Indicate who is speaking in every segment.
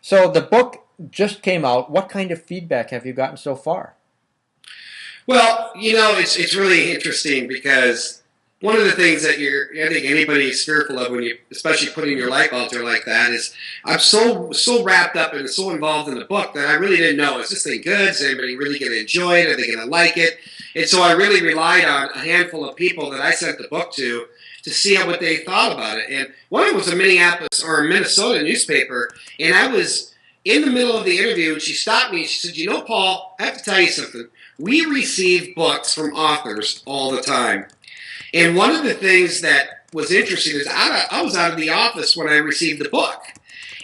Speaker 1: So the book just came out. What kind of feedback have you gotten so far?
Speaker 2: Well, it's really interesting because one of the things that I think anybody is fearful of when you, especially putting your life out there like that, is I'm so wrapped up and so involved in the book that I really didn't know, is this thing good? Is anybody really going to enjoy it? Are they going to like it? And so I really relied on a handful of people that I sent the book to see what they thought about it. And one of them was a Minneapolis or a Minnesota newspaper, and I was in the middle of the interview, and she stopped me. She said, Paul, I have to tell you something. We receive books from authors all the time. And one of the things that was interesting is I was out of the office when I received the book.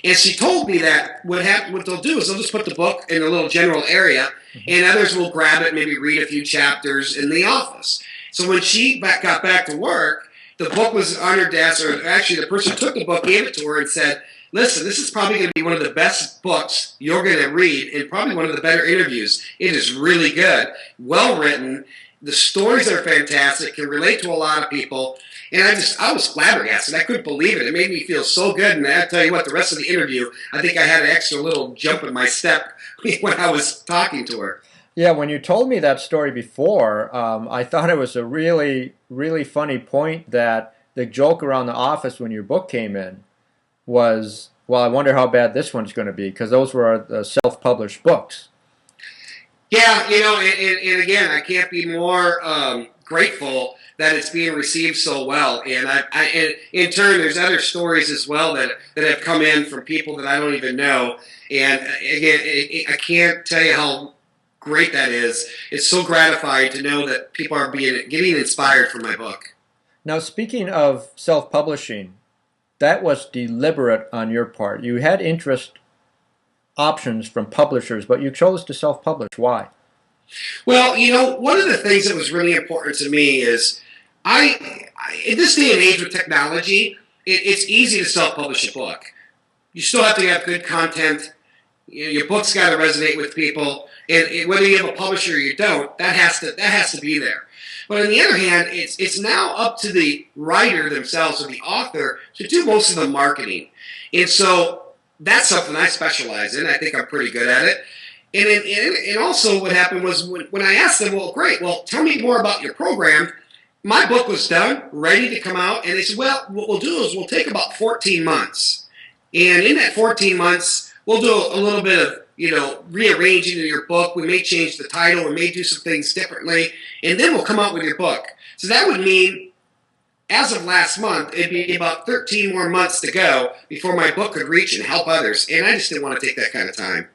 Speaker 2: And she told me that what they'll do is they'll just put the book in a little general area, and others will grab it, maybe read a few chapters in the office. So when she got back to work, the book was on her desk, or actually the person who took the book gave it to her and said, listen, this is probably going to be one of the best books you're going to read and probably one of the better interviews. It is really good, well written. The stories are fantastic, can relate to a lot of people. And I was flabbergasted. I couldn't believe it. It made me feel so good. And I tell you what, the rest of the interview, I think I had an extra little jump in my step when I was talking to her.
Speaker 1: Yeah, when you told me that story before, I thought it was a really, really funny point that the joke around the office when your book came in was, well, I wonder how bad this one's going to be, because those were self-published books.
Speaker 2: Yeah, and again, I can't be more grateful that it's being received so well. And and in turn, there's other stories as well that have come in from people that I don't even know. And again, I can't tell you how great that is. It's so gratifying to know that people are getting inspired from my book.
Speaker 1: Now, speaking of self-publishing, that was deliberate on your part. You had interest options from publishers, but you chose to self-publish. Why?
Speaker 2: Well, one of the things that was really important to me is in this day and age with technology, it's easy to self-publish a book. You still have to have good content. Your book's got to resonate with people, and whether you have a publisher or you don't, that has to be there. But on the other hand, it's now up to the writer themselves or the author to do most of the marketing, and so that's something I specialize in. I think I'm pretty good at it. And also what happened was when I asked them, well, great, well, tell me more about your program. My book was done, ready to come out, and they said, well, what we'll do is we'll take about 14 months. And in that 14 months, we'll do a little bit of, rearranging of your book. We may change the title. We may do some things differently. And then we'll come out with your book. So that would mean, as of last month, it'd be about 13 more months to go before my book could reach and help others. And I just didn't want to take that kind of time.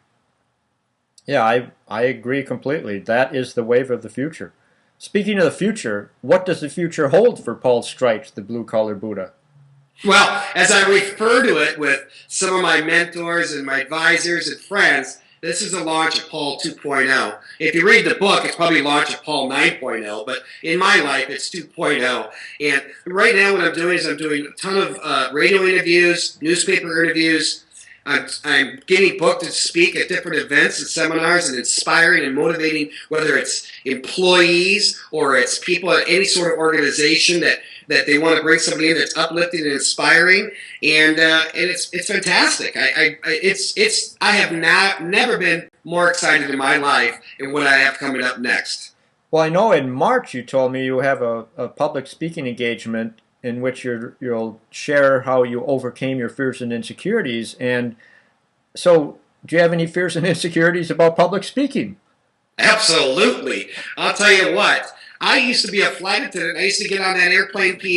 Speaker 1: Yeah, I agree completely. That is the wave of the future. Speaking of the future, what does the future hold for Paul Streitz, the blue-collar Buddha?
Speaker 2: Well, as I refer to it with some of my mentors and my advisors and friends, this is the launch of Paul 2.0. If you read the book, it's probably launch of Paul 9.0, but in my life, it's 2.0. And right now what I'm doing is I'm doing a ton of radio interviews, newspaper interviews. I'm getting booked to speak at different events and seminars and inspiring and motivating, whether it's employees or it's people at any sort of organization that they want to bring somebody in that's uplifting and inspiring, and it's fantastic. I have never been more excited in my life and what I have coming up next.
Speaker 1: Well, I know in March you told me you have a public speaking engagement in which you'll share how you overcame your fears and insecurities. And so, do you have any fears and insecurities about public speaking?
Speaker 2: Absolutely. I'll tell you what. I used to be a flight attendant. I used to get on that airplane PA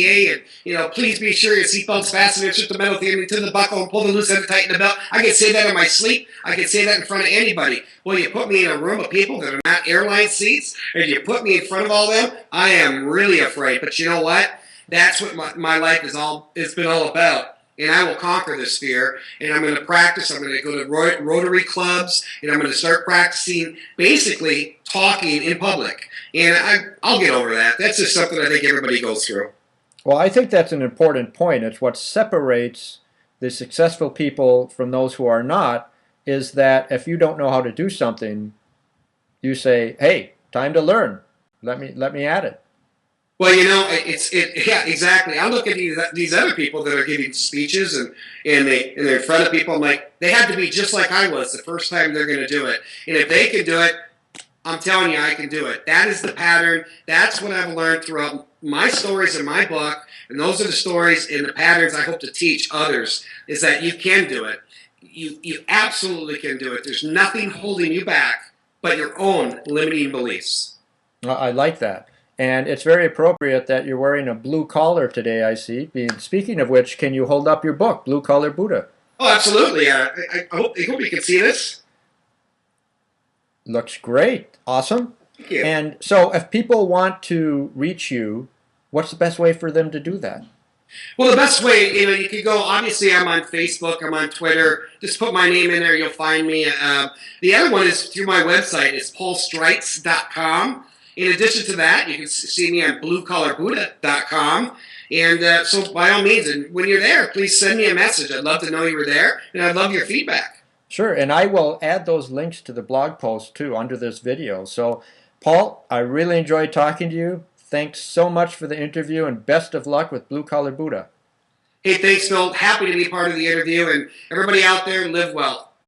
Speaker 2: and, please be sure your seatbelt's fastened, insert the metal thing into the buckle and pull the loose end and tighten the belt. I could say that in my sleep. I could say that in front of anybody. Well, you put me in a room of people that are not airline seats, and you put me in front of all them, I am really afraid. But you know what? That's what my life it's been all about. And I will conquer this fear, and I'm going to practice. I'm going to go to Rotary clubs, and I'm going to start practicing basically talking in public. And I'll get over that. That's just something I think everybody goes through.
Speaker 1: Well, I think that's an important point. It's what separates the successful people from those who are not, is that if you don't know how to do something, you say, hey, time to learn. Let me at it.
Speaker 2: Well, yeah, exactly. I look at these other people that are giving speeches and they're in front of people. I'm like, they have to be just like I was the first time they're going to do it. And if they can do it, I'm telling you, I can do it. That is the pattern. That's what I've learned throughout my stories in my book, and those are the stories and the patterns I hope to teach others. Is that you can do it. You absolutely can do it. There's nothing holding you back but your own limiting beliefs.
Speaker 1: I like that. And it's very appropriate that you're wearing a blue collar today, I see. Speaking of which, can you hold up your book, Blue Collar Buddha?
Speaker 2: Oh, absolutely. I hope you can see this.
Speaker 1: Looks great. Awesome.
Speaker 2: Thank you.
Speaker 1: And so if people want to reach you, what's the best way for them to do that?
Speaker 2: Well, the best way, you can go, obviously I'm on Facebook, I'm on Twitter. Just put my name in there, you'll find me. The other one is through my website. It's paulstreitz.com. In addition to that, you can see me on bluecollarbuddha.com. And so by all means, and when you're there, please send me a message. I'd love to know you were there, and I'd love your feedback.
Speaker 1: Sure, and I will add those links to the blog post too under this video. So, Paul, I really enjoyed talking to you. Thanks so much for the interview, and best of luck with Blue Collar Buddha.
Speaker 2: Hey, thanks, Phil. Happy to be part of the interview, and everybody out there, live well.